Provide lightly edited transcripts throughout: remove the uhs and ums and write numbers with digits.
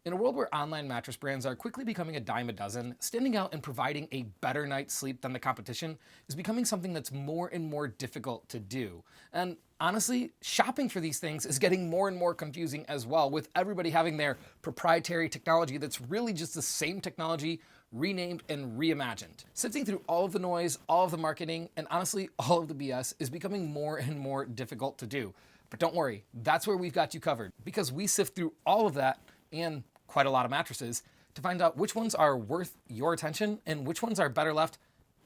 In a world where online mattress brands are quickly becoming a dime a dozen, standing out and providing a better night's sleep than the competition is becoming something that's more and more difficult to do. And honestly, shopping for these things is getting more and more confusing as well, with everybody having their proprietary technology that's really just the same technology renamed and reimagined. Sifting through all of the noise, all of the marketing, and honestly, all of the BS is becoming more and more difficult to do. But don't worry, that's where we've got you covered, because we sift through all of that and quite a lot of mattresses to find out which ones are worth your attention and which ones are better left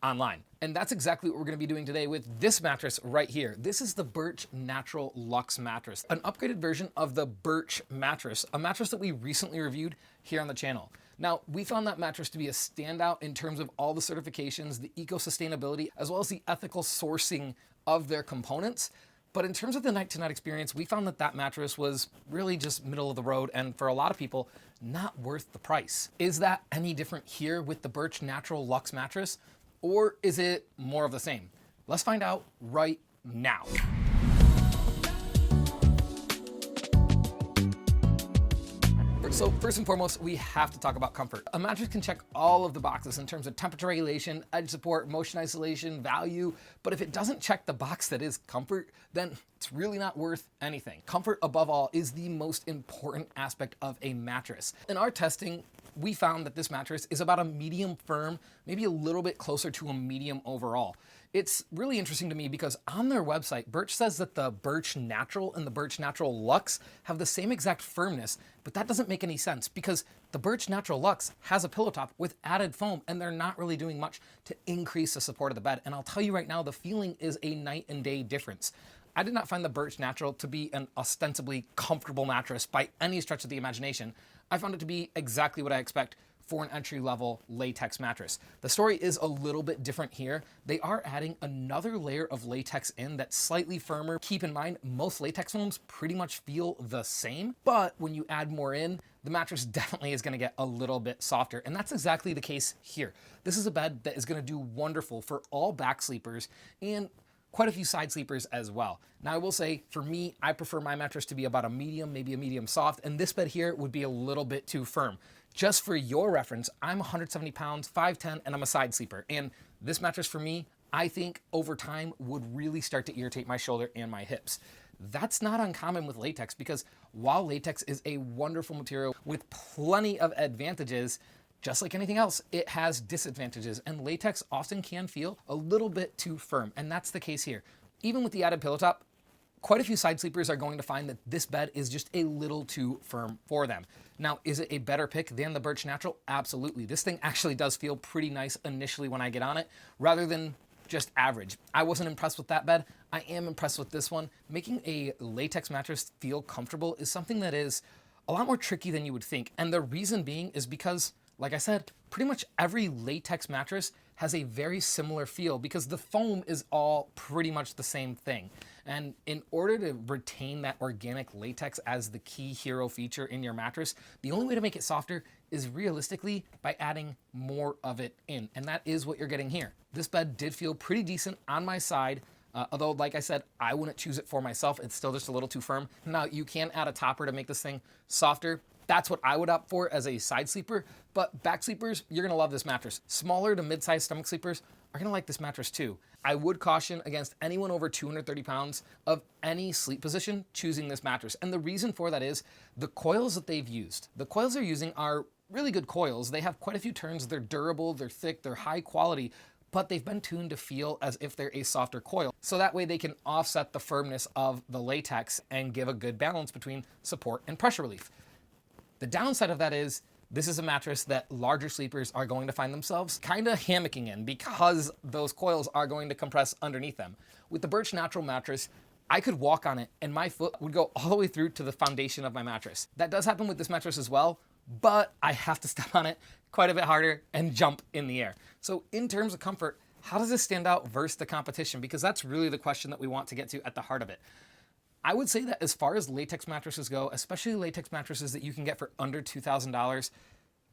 online. And that's exactly what we're going to be doing today with this mattress right here. This is the Birch Natural Luxe mattress, an upgraded version of the Birch mattress, a mattress that we recently reviewed here on the channel. Now, we found that mattress to be a standout in terms of all the certifications, the eco-sustainability, as well as the ethical sourcing of their components. But in terms of the night-to-night experience, we found that that mattress was really just middle of the road, and for a lot of people, not worth the price. Is that any different here with the Birch Natural Luxe mattress, or is it more of the same? Let's find out right now. So first and foremost, we have to talk about comfort. A mattress can check all of the boxes in terms of temperature regulation, edge support, motion isolation, value, but if it doesn't check the box that is comfort, then it's really not worth anything. Comfort, above all, is the most important aspect of a mattress. In our testing, we found that this mattress is about a medium firm, maybe a little bit closer to a medium overall. It's really interesting to me because on their website, Birch says that the Birch Natural and the Birch Natural Luxe have the same exact firmness, but that doesn't make any sense because the Birch Natural Luxe has a pillow top with added foam and they're not really doing much to increase the support of the bed. And I'll tell you right now, the feeling is a night and day difference. I did not find the Birch Natural to be an ostensibly comfortable mattress by any stretch of the imagination. I found it to be exactly what I expect for an entry-level latex mattress. The story is a little bit different here. They are adding another layer of latex in that's slightly firmer. Keep in mind, most latex foams pretty much feel the same, but when you add more in, the mattress definitely is gonna get a little bit softer, and that's exactly the case here. This is a bed that is gonna do wonderful for all back sleepers and quite a few side sleepers as well. Now I will say, for me, I prefer my mattress to be about a medium, maybe a medium soft, and this bed here would be a little bit too firm. Just for your reference, I'm 170 pounds, 5'10", and I'm a side sleeper. And this mattress for me, I think over time would really start to irritate my shoulder and my hips. That's not uncommon with latex because while latex is a wonderful material with plenty of advantages, just like anything else, it has disadvantages, and latex often can feel a little bit too firm, and that's the case here. Even with the added pillow top, quite a few side sleepers are going to find that this bed is just a little too firm for them. Now, is it a better pick than the Birch Natural? Absolutely. This thing actually does feel pretty nice initially when I get on it, rather than just average. I wasn't impressed with that bed. I am impressed with this one. Making a latex mattress feel comfortable is something that is a lot more tricky than you would think, and the reason being is because, like I said, pretty much every latex mattress has a very similar feel because the foam is all pretty much the same thing. And in order to retain that organic latex as the key hero feature in your mattress, the only way to make it softer is realistically by adding more of it in. And that is what you're getting here. This bed did feel pretty decent on my side. Although, like I said, I wouldn't choose it for myself. It's still just a little too firm. Now, you can add a topper to make this thing softer. That's what I would opt for as a side sleeper, but back sleepers, you're gonna love this mattress. Smaller to mid-sized stomach sleepers are gonna like this mattress too. I would caution against anyone over 230 pounds of any sleep position choosing this mattress. And the reason for that is the coils that they've used. The coils they're using are really good coils. They have quite a few turns. They're durable, they're thick, they're high quality, but they've been tuned to feel as if they're a softer coil. So that way they can offset the firmness of the latex and give a good balance between support and pressure relief. The downside of that is this is a mattress that larger sleepers are going to find themselves kind of hammocking in because those coils are going to compress underneath them. With the Birch Natural mattress, I could walk on it and my foot would go all the way through to the foundation of my mattress. That does happen with this mattress as well, but I have to step on it quite a bit harder and jump in the air. So in terms of comfort, how does this stand out versus the competition? Because that's really the question that we want to get to at the heart of it. I would say that as far as latex mattresses go, especially latex mattresses that you can get for under $2,000,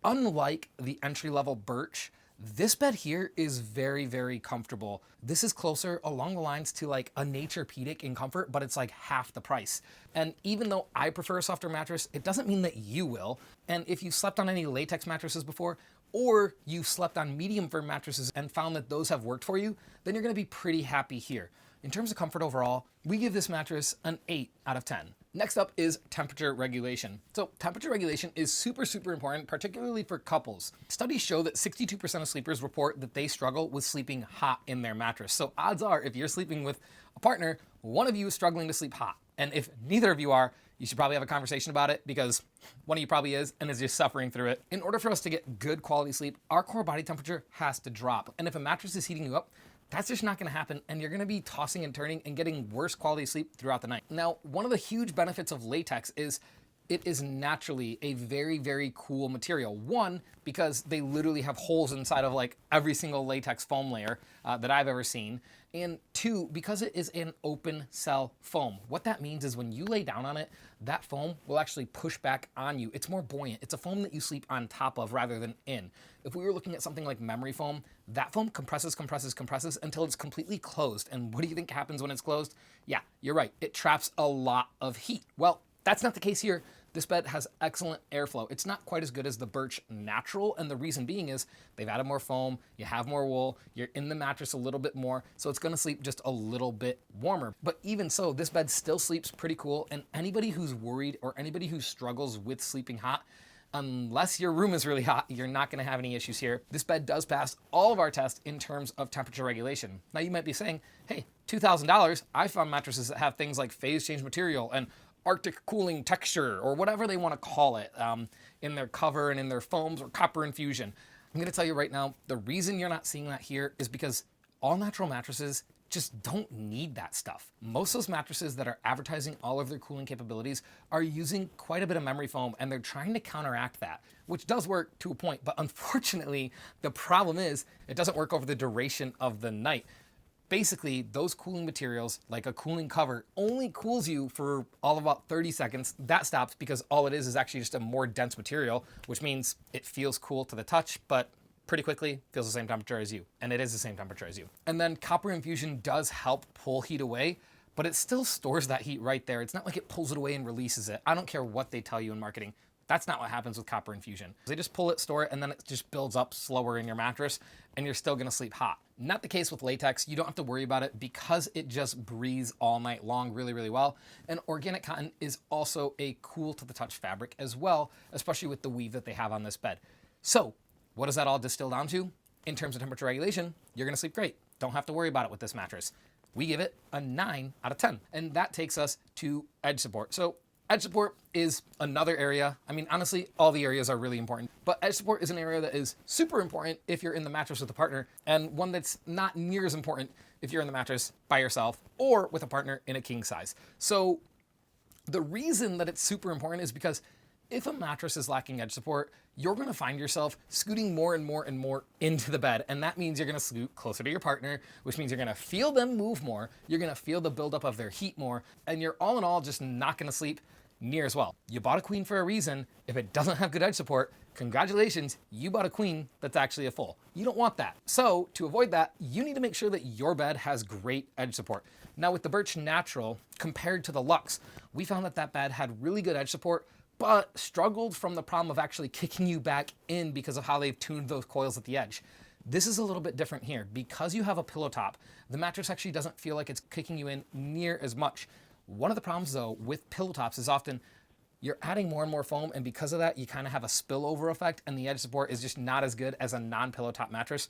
unlike the entry-level Birch, This bed here is very, very comfortable. This is closer along the lines to like a Nature-Pedic in comfort, but it's like half the price. And even though I prefer a softer mattress, it doesn't mean that you will. And if you slept on any latex mattresses before, or you slept on medium firm mattresses and found that those have worked for you, then you're gonna be pretty happy here. In terms of comfort overall, we give this mattress an 8 out of 10. Next up is temperature regulation. So temperature regulation is super, super important, particularly for couples. Studies show that 62% of sleepers report that they struggle with sleeping hot in their mattress. So odds are, if you're sleeping with a partner, one of you is struggling to sleep hot. And if neither of you are, you should probably have a conversation about it, because one of you probably is and is just suffering through it. In order for us to get good quality sleep, our core body temperature has to drop. And if a mattress is heating you up, that's just not gonna happen, and you're gonna be tossing and turning and getting worse quality sleep throughout the night. Now, one of the huge benefits of latex is it is naturally a very, very cool material. One, because they literally have holes inside of like every single latex foam layer that I've ever seen. And two, because it is an open cell foam. What that means is when you lay down on it, that foam will actually push back on you. It's more buoyant. It's a foam that you sleep on top of rather than in. If we were looking at something like memory foam, that foam compresses until it's completely closed. And what do you think happens when it's closed? Yeah, you're right. It traps a lot of heat. Well, that's not the case here. This bed has excellent airflow. It's not quite as good as the Birch Natural, and the reason being is they've added more foam, you have more wool, you're in the mattress a little bit more, so it's gonna sleep just a little bit warmer. But even so, this bed still sleeps pretty cool, and anybody who's worried or anybody who struggles with sleeping hot, unless your room is really hot, you're not gonna have any issues here. This bed does pass all of our tests in terms of temperature regulation. Now you might be saying, hey, $2,000, I found mattresses that have things like phase change material and Arctic cooling texture, or whatever they want to call it, in their cover and in their foams, or copper infusion. I'm going to tell you right now, the reason you're not seeing that here is because all natural mattresses just don't need that stuff. Most of those mattresses that are advertising all of their cooling capabilities are using quite a bit of memory foam, and they're trying to counteract that, which does work to a point, but unfortunately, the problem is it doesn't work over the duration of the night. Basically, those cooling materials, like a cooling cover, only cools you for all of about 30 seconds. That stops because all it is actually just a more dense material, which means it feels cool to the touch, but pretty quickly feels the same temperature as you. And it is the same temperature as you. And then copper infusion does help pull heat away, but it still stores that heat right there. It's not like it pulls it away and releases it. I don't care what they tell you in marketing. That's not what happens with copper infusion. They just pull it, store it, and then it just builds up slower in your mattress, and you're still gonna sleep hot. Not the case with latex. You don't have to worry about it because it just breathes all night long really, really well. And organic cotton is also a cool to the touch fabric as well, especially with the weave that they have on this bed. So what does that all distill down to? In terms of temperature regulation, you're gonna sleep great. Don't have to worry about it with this mattress. We give it a 9 out of 10. And that takes us to edge support. So edge support is another area. I mean, honestly, all the areas are really important, but edge support is an area that is super important if you're in the mattress with a partner, and one that's not near as important if you're in the mattress by yourself or with a partner in a king size. So the reason that it's super important is because if a mattress is lacking edge support, you're gonna find yourself scooting more and more and more into the bed. And that means you're gonna scoot closer to your partner, which means you're gonna feel them move more, you're gonna feel the buildup of their heat more, and you're all in all just not gonna sleep near as well. You bought a queen for a reason. If it doesn't have good edge support, congratulations, you bought a queen that's actually a full. You don't want that. So to avoid that, you need to make sure that your bed has great edge support. Now with the Birch Natural, compared to the Luxe, we found that that bed had really good edge support, but struggled from the problem of actually kicking you back in because of how they've tuned those coils at the edge. This is a little bit different here. Because you have a pillow top, the mattress actually doesn't feel like it's kicking you in near as much. One of the problems though with pillow tops is often you're adding more and more foam, and because of that, you kind of have a spillover effect, and the edge support is just not as good as a non-pillow top mattress.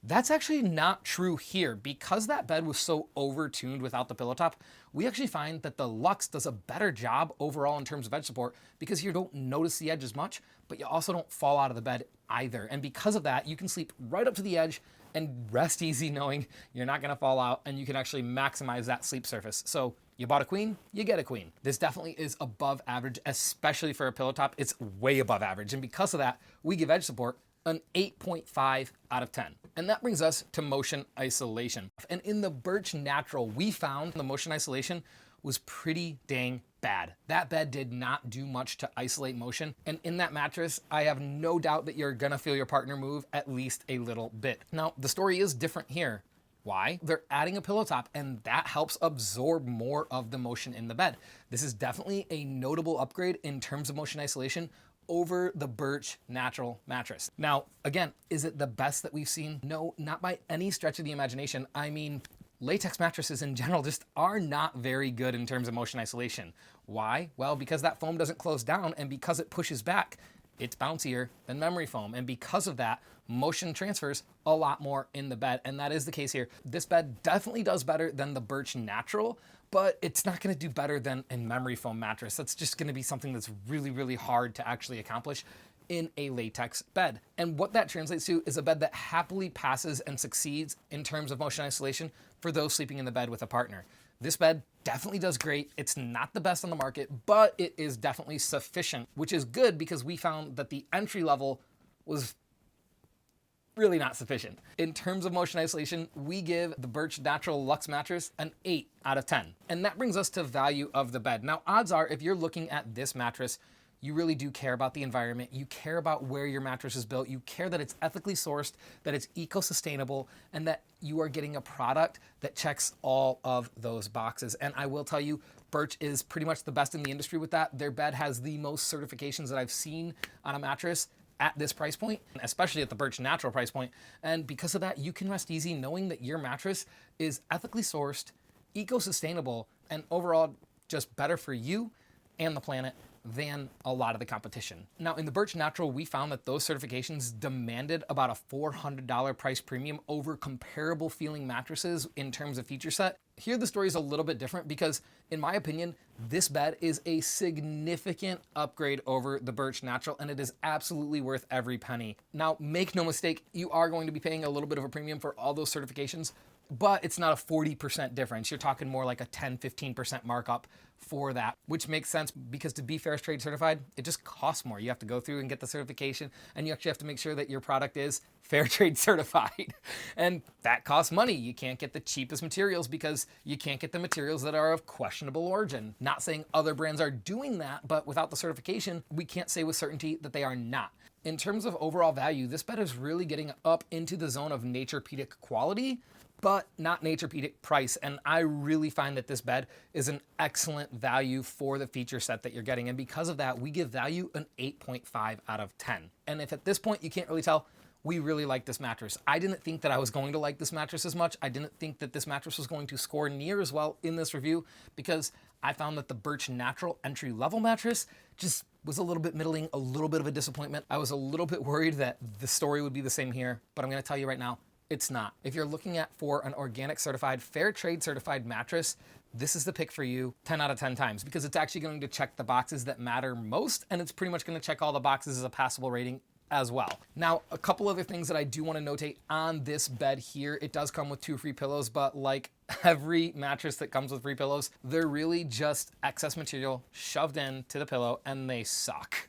That's actually not true here. Because that bed was so over-tuned without the pillow top, we actually find that the Luxe does a better job overall in terms of edge support because you don't notice the edge as much, but you also don't fall out of the bed either. And because of that, you can sleep right up to the edge and rest easy knowing you're not gonna fall out, and you can actually maximize that sleep surface. So you bought a queen, you get a queen. This definitely is above average, especially for a pillow top. It's way above average. And because of that, we give edge support an 8.5 out of 10. And that brings us to motion isolation. And in the Birch Natural, we found the motion isolation was pretty dang bad. That bed did not do much to isolate motion, and in that mattress, I have no doubt that you're gonna feel your partner move at least a little bit. Now, the story is different here. Why? They're adding a pillow top, and that helps absorb more of the motion in the bed. This is definitely a notable upgrade in terms of motion isolation over the Birch Natural mattress. Now, again, is it the best that we've seen? No, not by any stretch of the imagination. I mean, latex mattresses in general just are not very good in terms of motion isolation. Why? Well, because that foam doesn't close down, and because it pushes back, it's bouncier than memory foam. And because of that, motion transfers a lot more in the bed. And that is the case here. This bed definitely does better than the Birch Natural, but it's not gonna do better than a memory foam mattress. That's just gonna be something that's really, really hard to actually accomplish in a latex bed. And what that translates to is a bed that happily passes and succeeds in terms of motion isolation for those sleeping in the bed with a partner. This bed definitely does great. It's not the best on the market, but it is definitely sufficient, which is good because we found that the entry level was really not sufficient. In terms of motion isolation, we give the Birch Natural Luxe mattress an 8 out of 10. And that brings us to value of the bed. Now, odds are if you're looking at this mattress, you really do care about the environment. You care about where your mattress is built. You care that it's ethically sourced, that it's eco-sustainable, and that you are getting a product that checks all of those boxes. And I will tell you, Birch is pretty much the best in the industry with that. Their bed has the most certifications that I've seen on a mattress at this price point, especially at the Birch Natural price point. And because of that, you can rest easy knowing that your mattress is ethically sourced, eco-sustainable, and overall just better for you and the planet than a lot of the competition. Now, in the Birch Natural, we found that those certifications demanded about a $400 price premium over comparable feeling mattresses in terms of feature set. Here, the story is a little bit different because, in my opinion, this bed is a significant upgrade over the Birch Natural, and it is absolutely worth every penny. Now, make no mistake, you are going to be paying a little bit of a premium for all those certifications, but it's not a 40% difference. You're talking more like a 10-15% markup for that, which makes sense because to be fair trade certified, it just costs more. You have to go through and get the certification, and you actually have to make sure that your product is fair trade certified. And that costs money. You can't get the cheapest materials because you can't get the materials that are of questionable origin. Not saying other brands are doing that, but without the certification, we can't say with certainty that they are not. In terms of overall value, this bed is really getting up into the zone of Naturepedic quality, but not Naturepedic price. And I really find that this bed is an excellent value for the feature set that you're getting. And because of that, we give value an 8.5 out of 10. And if at this point you can't really tell, we really like this mattress. I didn't think that I was going to like this mattress as much. I didn't think that this mattress was going to score near as well in this review because I found that the Birch Natural entry-level mattress just was a little bit middling, a little bit of a disappointment. I was a little bit worried that the story would be the same here, but I'm gonna tell you right now, it's not. If you're looking at for an organic certified, fair trade certified mattress, this is the pick for you 10 out of 10 times because it's actually going to check the boxes that matter most, and it's pretty much going to check all the boxes as a passable rating as well. Now, a couple other things that I do want to notate on this bed here. It does come with 2 free pillows, but like every mattress that comes with free pillows, they're really just excess material shoved into the pillow and they suck.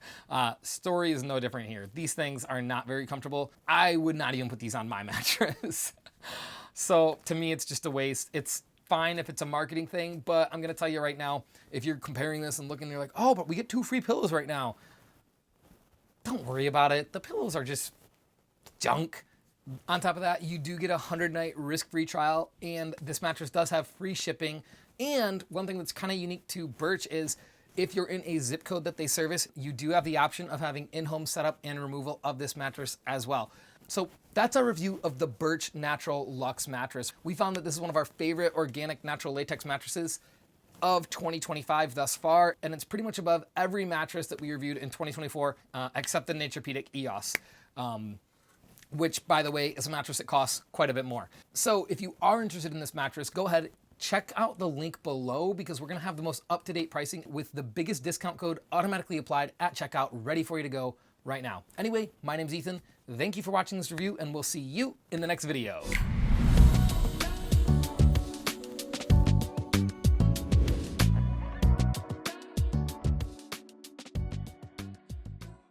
Story is no different here. These things are not very comfortable. I would not even put these on my mattress. So to me, it's just a waste. It's fine if it's a marketing thing, but I'm gonna tell you right now, if you're comparing this and looking, you're like, oh, but we get 2 free pillows right now. Don't worry about it. The pillows are just junk. On top of that, you do get a 100-night risk-free trial, and this mattress does have free shipping. And one thing that's kind of unique to Birch is if you're in a zip code that they service, you do have the option of having in-home setup and removal of this mattress as well. So that's our review of the Birch Natural Luxe mattress. We found that this is one of our favorite organic natural latex mattresses of 2025 thus far, and it's pretty much above every mattress that we reviewed in 2024 except the Naturepedic EOS, which, by the way, is a mattress that costs quite a bit more. So if you are interested in this mattress, go ahead, check out the link below because we're gonna have the most up-to-date pricing with the biggest discount code automatically applied at checkout, ready for you to go right now. Anyway, my name's Ethan. Thank you for watching this review, and we'll see you in the next video.